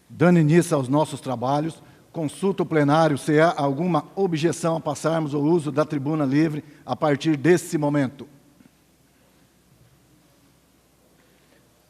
Dando início aos nossos trabalhos, consulto o plenário se há alguma objeção a passarmos o uso da tribuna livre a partir desse momento.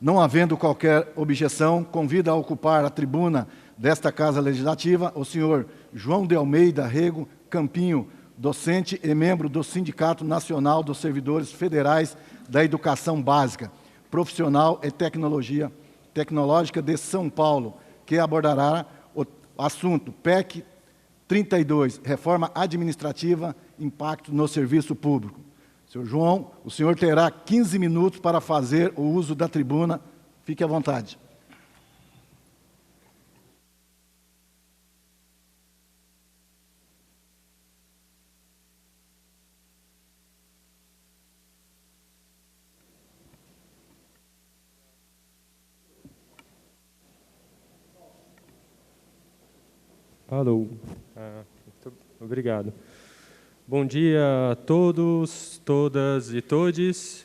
Não havendo qualquer objeção, convido a ocupar a tribuna desta Casa Legislativa o senhor João de Almeida Rego Campinho, docente e membro do Sindicato Nacional dos Servidores Federais da Educação Básica, Profissional e Tecnológica de São Paulo, que abordará o assunto PEC 32, Reforma Administrativa, Impacto no Serviço Público. Senhor João, o senhor terá 15 minutos para fazer o uso da tribuna. Fique à vontade. Alô. Muito obrigado. Bom dia a todos, todas e todes.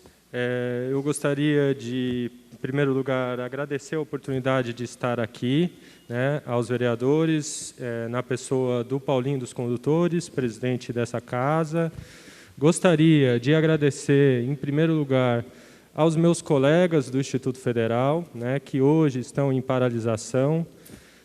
Eu gostaria de, em primeiro lugar, agradecer a oportunidade de estar aqui, né, aos vereadores, na pessoa do Paulinho dos Condutores, presidente dessa casa. Gostaria de agradecer, em primeiro lugar, aos meus colegas do Instituto Federal, né, que hoje estão em paralisação.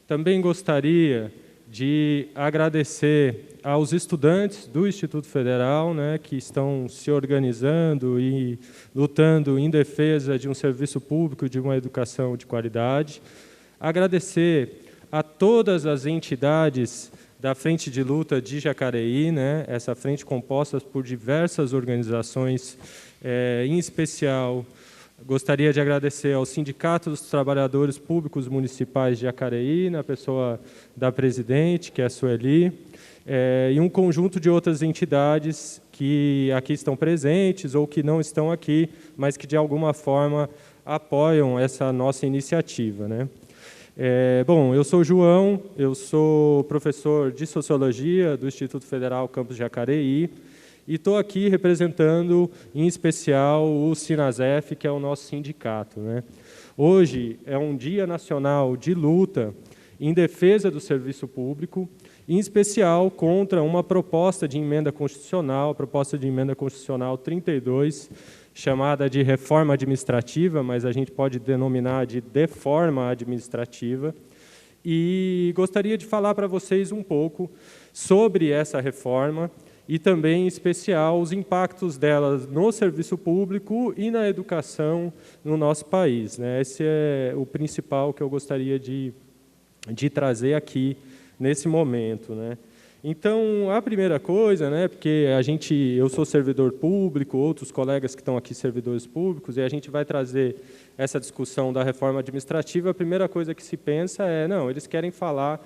Também gostaria de agradecer aos estudantes do Instituto Federal, né, que estão se organizando e lutando em defesa de um serviço público, de uma educação de qualidade. Agradecer a todas as entidades da Frente de Luta de Jacareí, né, essa frente composta por diversas organizações, em especial, gostaria de agradecer ao Sindicato dos Trabalhadores Públicos Municipais de Jacareí, na pessoa da presidente, que é a Sueli, e um conjunto de outras entidades que aqui estão presentes ou que não estão aqui, mas que de alguma forma apoiam essa nossa iniciativa, né? Bom, eu sou João, eu sou professor de Sociologia do Instituto Federal Campus Jacareí, e estou aqui representando, em especial, o Sinasef, que é o nosso sindicato, né? Hoje é um dia nacional de luta em defesa do serviço público, em especial contra uma proposta de emenda constitucional, a proposta de emenda constitucional 32, chamada de reforma administrativa, mas a gente pode denominar de deforma administrativa. E gostaria de falar para vocês um pouco sobre essa reforma, e também, em especial, os impactos delas no serviço público e na educação no nosso país, né? Esse é o principal que eu gostaria de trazer aqui nesse momento, né? Então, a primeira coisa, né, porque eu sou servidor público, outros colegas que estão aqui servidores públicos, e a gente vai trazer essa discussão da reforma administrativa, a primeira coisa que se pensa é, não, eles querem falar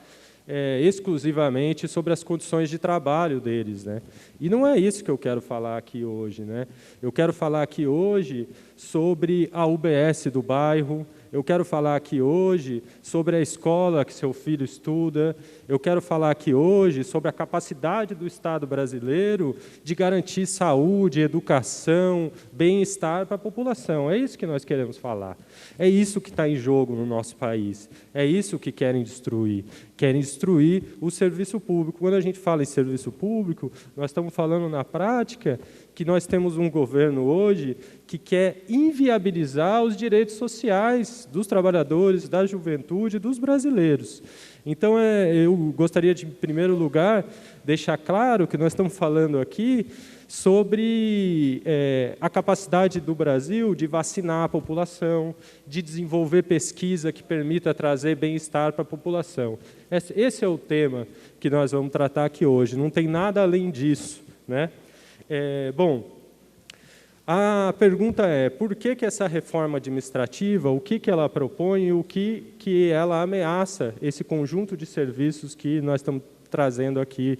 exclusivamente sobre as condições de trabalho deles, né? E não é isso que eu quero falar aqui hoje, né? Eu quero falar aqui hoje sobre a UBS do bairro, eu quero falar aqui hoje sobre a escola que seu filho estuda, eu quero falar aqui hoje sobre a capacidade do Estado brasileiro de garantir saúde, educação, bem-estar para a população. É isso que nós queremos falar. É isso que está em jogo no nosso país. É isso que querem destruir. Querem destruir o serviço público. Quando a gente fala em serviço público, nós estamos falando na prática que nós temos um governo hoje que quer inviabilizar os direitos sociais dos trabalhadores, da juventude, dos brasileiros. Então, eu gostaria de, em primeiro lugar, deixar claro que nós estamos falando aqui sobre a capacidade do Brasil de vacinar a população, de desenvolver pesquisa que permita trazer bem-estar para a população. Esse é o tema que nós vamos tratar aqui hoje, não tem nada além disso, né? Bom, a pergunta é, por que essa reforma administrativa, o que ela propõe e o que ela ameaça esse conjunto de serviços que nós estamos trazendo aqui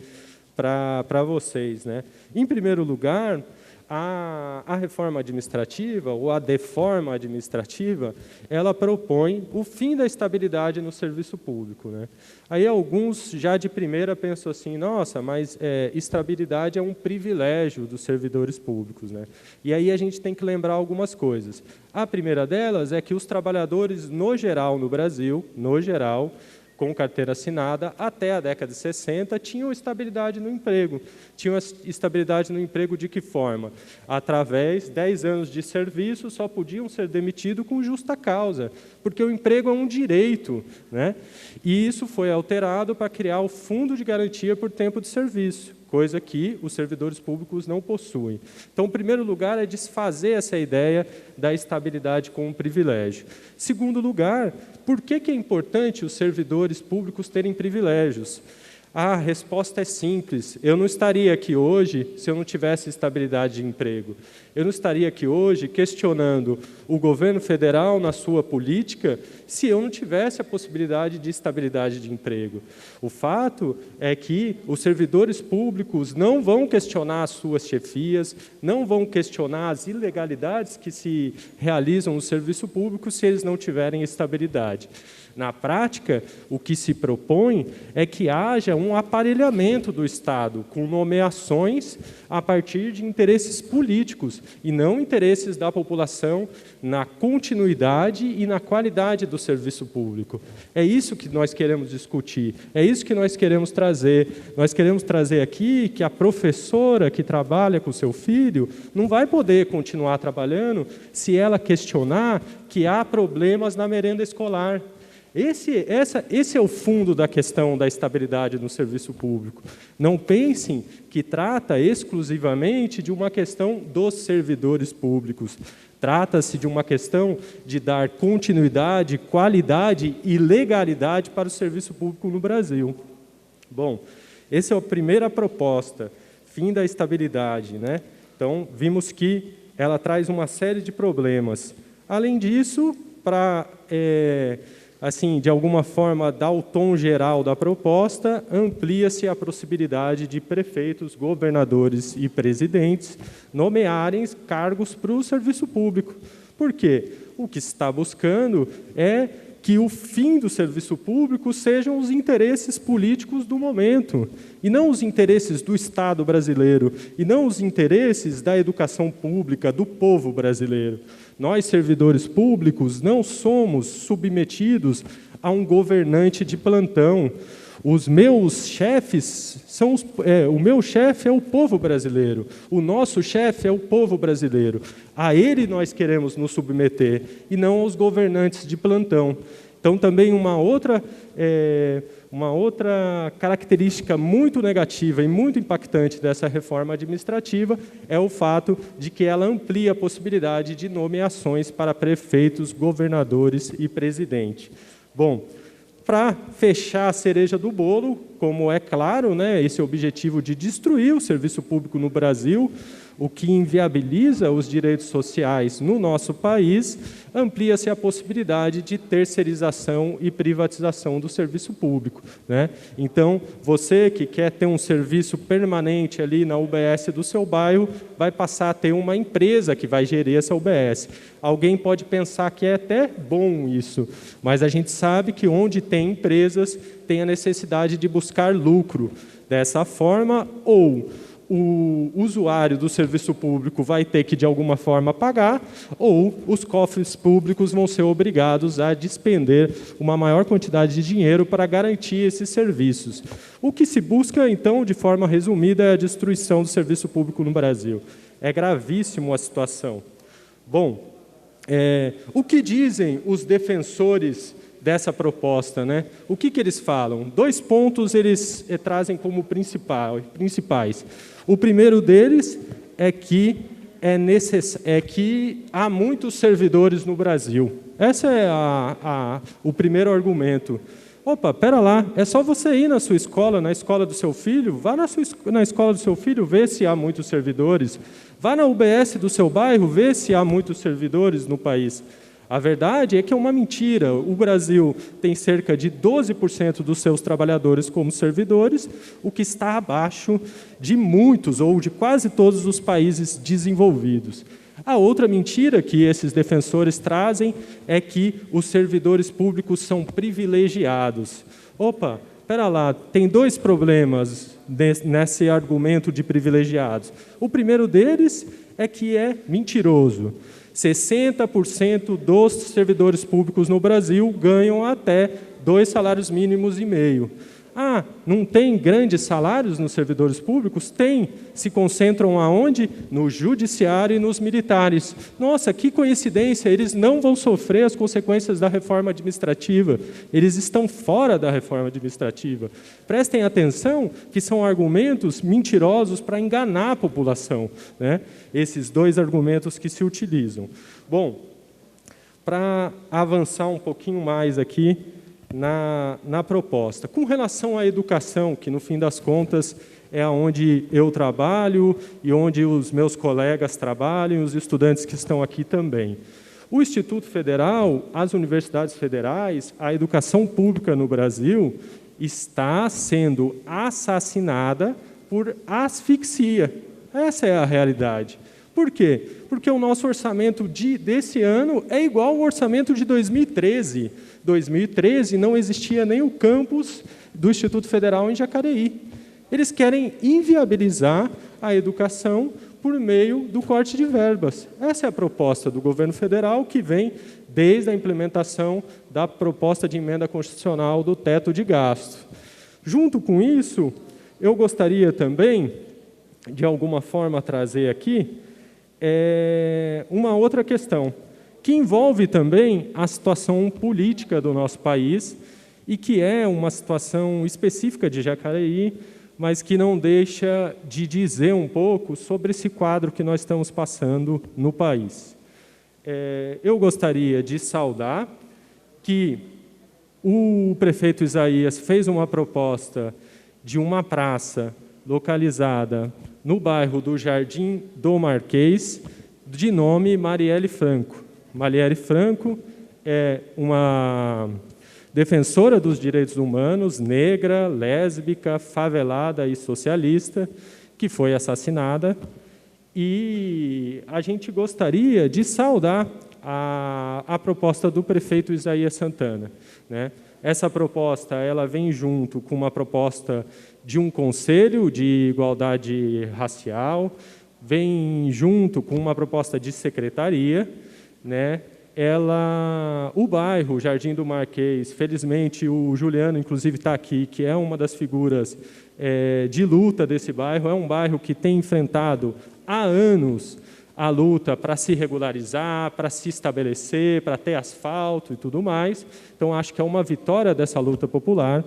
para vocês, né? Em primeiro lugar, a reforma administrativa, ou a deforma administrativa, ela propõe o fim da estabilidade no serviço público, né? Aí alguns já de primeira pensam assim, nossa, mas estabilidade é um privilégio dos servidores públicos, né? E aí a gente tem que lembrar algumas coisas. A primeira delas é que os trabalhadores, no geral, no Brasil, no geral, com carteira assinada, até a década de 60, tinham estabilidade no emprego. Tinham estabilidade no emprego de que forma? Através de 10 anos de serviço, só podiam ser demitidos com justa causa, porque o emprego é um direito, né? E isso foi alterado para criar o Fundo de Garantia por Tempo de Serviço, coisa que os servidores públicos não possuem. Então, em primeiro lugar, é desfazer essa ideia da estabilidade como um privilégio. Segundo lugar, por que é importante os servidores públicos terem privilégios? A resposta é simples. Eu não estaria aqui hoje se eu não tivesse estabilidade de emprego. Eu não estaria aqui hoje questionando o governo federal na sua política se eu não tivesse a possibilidade de estabilidade de emprego. O fato é que os servidores públicos não vão questionar as suas chefias, não vão questionar as ilegalidades que se realizam no serviço público se eles não tiverem estabilidade. Na prática, o que se propõe é que haja um aparelhamento do Estado com nomeações a partir de interesses políticos e não interesses da população na continuidade e na qualidade do serviço público. É isso que nós queremos discutir, é isso que nós queremos trazer. Nós queremos trazer aqui que a professora que trabalha com o seu filho não vai poder continuar trabalhando se ela questionar que há problemas na merenda escolar. Esse é o fundo da questão da estabilidade no serviço público. Não pensem que trata exclusivamente de uma questão dos servidores públicos. Trata-se de uma questão de dar continuidade, qualidade e legalidade para o serviço público no Brasil. Bom, essa é a primeira proposta, fim da estabilidade, né? Então, vimos que ela traz uma série de problemas. Além disso, para assim, de alguma forma, dar o tom geral da proposta, amplia-se a possibilidade de prefeitos, governadores e presidentes nomearem cargos para o serviço público. Por quê? O que se está buscando é que o fim do serviço público sejam os interesses políticos do momento, e não os interesses do Estado brasileiro, e não os interesses da educação pública, do povo brasileiro. Nós, servidores públicos, não somos submetidos a um governante de plantão. Os meus chefes são o meu chefe é o povo brasileiro, o nosso chefe é o povo brasileiro. A ele nós queremos nos submeter e não aos governantes de plantão. Então, também uma outra característica muito negativa e muito impactante dessa reforma administrativa é o fato de que ela amplia a possibilidade de nomeações para prefeitos, governadores e presidente. Bom, para fechar a cereja do bolo, como é claro, né, esse objetivo de destruir o serviço público no Brasil, o que inviabiliza os direitos sociais no nosso país, amplia-se a possibilidade de terceirização e privatização do serviço público, né? Então, você que quer ter um serviço permanente ali na UBS do seu bairro, vai passar a ter uma empresa que vai gerir essa UBS. Alguém pode pensar que é até bom isso, mas a gente sabe que onde tem empresas, tem a necessidade de buscar lucro. Dessa forma, ou o usuário do serviço público vai ter que, de alguma forma, pagar, ou os cofres públicos vão ser obrigados a despender uma maior quantidade de dinheiro para garantir esses serviços. O que se busca, então, de forma resumida, é a destruição do serviço público no Brasil. É gravíssimo a situação. Bom, o que dizem os defensores dessa proposta, né? O que eles falam? 2 pontos eles trazem como principais. O primeiro deles é que há muitos servidores no Brasil. Esse é o primeiro argumento. Opa, pera lá, é só você ir na sua escola, na escola do seu filho, vá na escola do seu filho, ver se há muitos servidores. Vá na UBS do seu bairro, ver se há muitos servidores no país. A verdade é que é uma mentira. O Brasil tem cerca de 12% dos seus trabalhadores como servidores, o que está abaixo de muitos ou de quase todos os países desenvolvidos. A outra mentira que esses defensores trazem é que os servidores públicos são privilegiados. Opa, espera lá, tem dois problemas nesse argumento de privilegiados. O primeiro deles é que é mentiroso. 60% dos servidores públicos no Brasil ganham até 2 salários mínimos e meio. Ah, não tem grandes salários nos servidores públicos? Tem. Se concentram aonde? No judiciário e nos militares. Nossa, que coincidência, eles não vão sofrer as consequências da reforma administrativa. Eles estão fora da reforma administrativa. Prestem atenção que são argumentos mentirosos para enganar a população, né? Esses dois argumentos que se utilizam. Bom, para avançar um pouquinho mais aqui, na proposta. Com relação à educação, que no fim das contas é onde eu trabalho e onde os meus colegas trabalham, os estudantes que estão aqui também. O Instituto Federal, as universidades federais, a educação pública no Brasil está sendo assassinada por asfixia. Essa é a realidade. Por quê? Porque o nosso orçamento desse ano é igual ao orçamento de 2013. 2013 não existia nem o campus do Instituto Federal em Jacareí. Eles querem inviabilizar a educação por meio do corte de verbas. Essa é a proposta do governo federal, que vem desde a implementação da proposta de emenda constitucional do teto de gasto. Junto com isso, eu gostaria também, de alguma forma, trazer aqui uma outra questão, que envolve também a situação política do nosso país e que é uma situação específica de Jacareí, mas que não deixa de dizer um pouco sobre esse quadro que nós estamos passando no país. Eu gostaria de saudar que o prefeito Isaías fez uma proposta de uma praça localizada no bairro do Jardim do Marquês, de nome Marielle Franco. Marielle Franco é uma defensora dos direitos humanos, negra, lésbica, favelada e socialista, que foi assassinada. E a gente gostaria de saudar a proposta do prefeito Isaías Santana, né? Essa proposta ela vem junto com uma proposta de um conselho de igualdade racial, vem junto com uma proposta de secretaria, né? O bairro Jardim do Marquês, felizmente o Juliano, inclusive, está aqui, que é uma das figuras de luta desse bairro, é um bairro que tem enfrentado há anos a luta para se regularizar, para se estabelecer, para ter asfalto e tudo mais. Então, acho que é uma vitória dessa luta popular.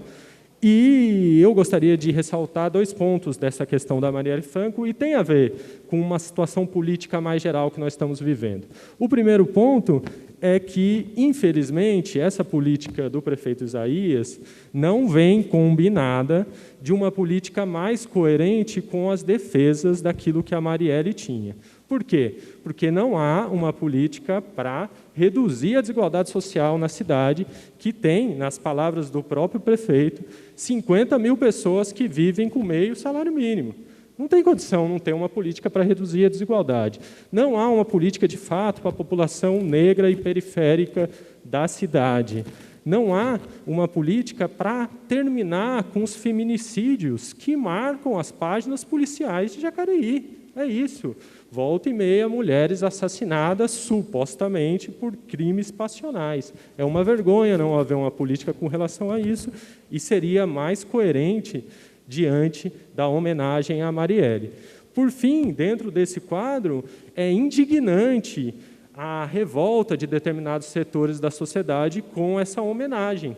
E eu gostaria de ressaltar 2 pontos dessa questão da Marielle Franco, e tem a ver com uma situação política mais geral que nós estamos vivendo. O primeiro ponto é que, infelizmente, essa política do prefeito Isaías não vem combinada de uma política mais coerente com as defesas daquilo que a Marielle tinha. Por quê? Porque não há uma política para reduzir a desigualdade social na cidade, que tem, nas palavras do próprio prefeito, 50 mil pessoas que vivem com meio salário mínimo. Não tem condição não ter uma política para reduzir a desigualdade. Não há uma política, de fato, para a população negra e periférica da cidade. Não há uma política para terminar com os feminicídios que marcam as páginas policiais de Jacareí. É isso. Volta e meia, mulheres assassinadas supostamente por crimes passionais. É uma vergonha não haver uma política com relação a isso, e seria mais coerente diante da homenagem à Marielle. Por fim, dentro desse quadro, é indignante a revolta de determinados setores da sociedade com essa homenagem.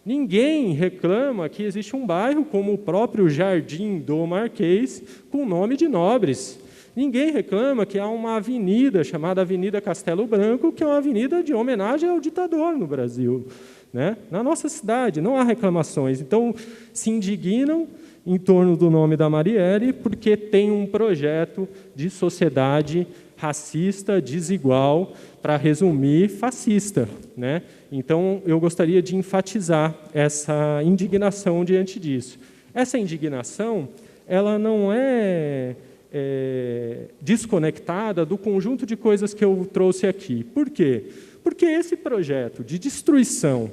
Ninguém reclama que existe um bairro como o próprio Jardim do Marquês com nome de nobres. Ninguém reclama que há uma avenida chamada Avenida Castelo Branco, que é uma avenida de homenagem ao ditador no Brasil, né? Na nossa cidade não há reclamações. Então, se indignam em torno do nome da Marielle porque tem um projeto de sociedade racista, desigual, para resumir, fascista, né? Então, eu gostaria de enfatizar essa indignação diante disso. Essa indignação, ela não é desconectada do conjunto de coisas que eu trouxe aqui. Por quê? Porque esse projeto de destruição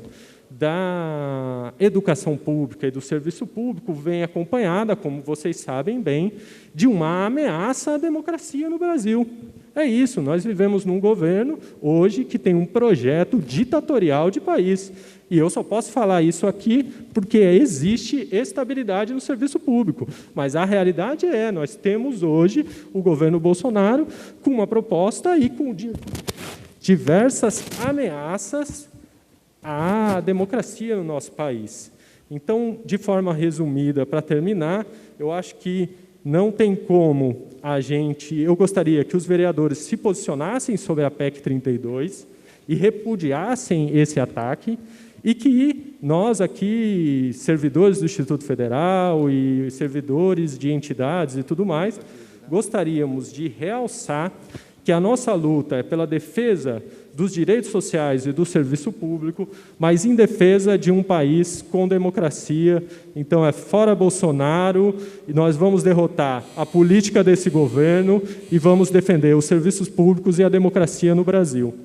da educação pública e do serviço público vem acompanhada, como vocês sabem bem, de uma ameaça à democracia no Brasil. É isso, nós vivemos num governo hoje que tem um projeto ditatorial de país. E eu só posso falar isso aqui porque existe estabilidade no serviço público. Mas a realidade nós temos hoje o governo Bolsonaro com uma proposta e com diversas ameaças à democracia no nosso país. Então, de forma resumida, para terminar, eu acho que não tem como eu gostaria que os vereadores se posicionassem sobre a PEC 32 e repudiassem esse ataque, e que nós aqui, servidores do Instituto Federal e servidores de entidades e tudo mais, gostaríamos de realçar que a nossa luta é pela defesa dos direitos sociais e do serviço público, mas em defesa de um país com democracia. Então, é fora Bolsonaro, e nós vamos derrotar a política desse governo e vamos defender os serviços públicos e a democracia no Brasil.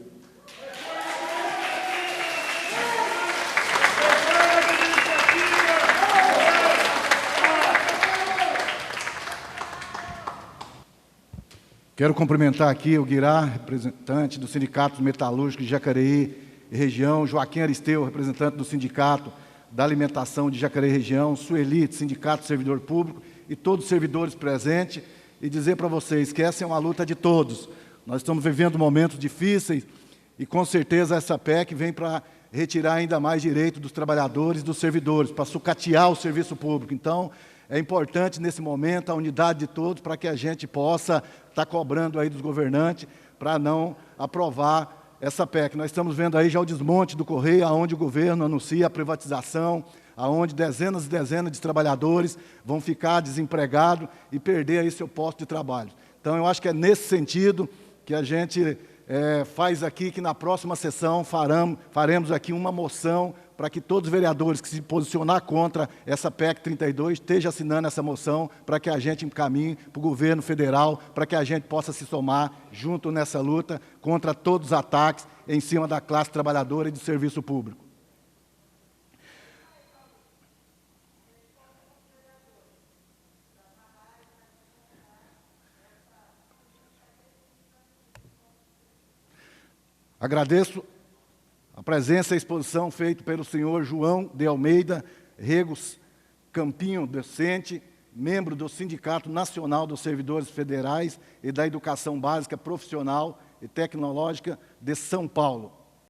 Quero cumprimentar aqui o Guirá, representante do Sindicato Metalúrgico de Jacareí e Região, Joaquim Aristeu, representante do Sindicato da Alimentação de Jacareí e Região, Sueli, Sindicato Servidor Público, e todos os servidores presentes, e dizer para vocês que essa é uma luta de todos. Nós estamos vivendo momentos difíceis e, com certeza, essa PEC vem para retirar ainda mais direito dos trabalhadores e dos servidores, para sucatear o serviço público. Então, é importante, nesse momento, a unidade de todos para que a gente possa estar cobrando aí dos governantes para não aprovar essa PEC. Nós estamos vendo aí já o desmonte do Correio, onde o governo anuncia a privatização, onde dezenas e dezenas de trabalhadores vão ficar desempregados e perder aí seu posto de trabalho. Então, eu acho que é nesse sentido que a gente faz aqui, que na próxima sessão faremos aqui uma moção para que todos os vereadores que se posicionar contra essa PEC 32 estejam assinando essa moção para que a gente encaminhe para o governo federal, para que a gente possa se somar junto nessa luta contra todos os ataques em cima da classe trabalhadora e do serviço público. Agradeço a presença e a exposição feita pelo senhor João de Almeida Rego Campinho Docente, membro do Sindicato Nacional dos Servidores Federais e da Educação Básica Profissional e Tecnológica de São Paulo.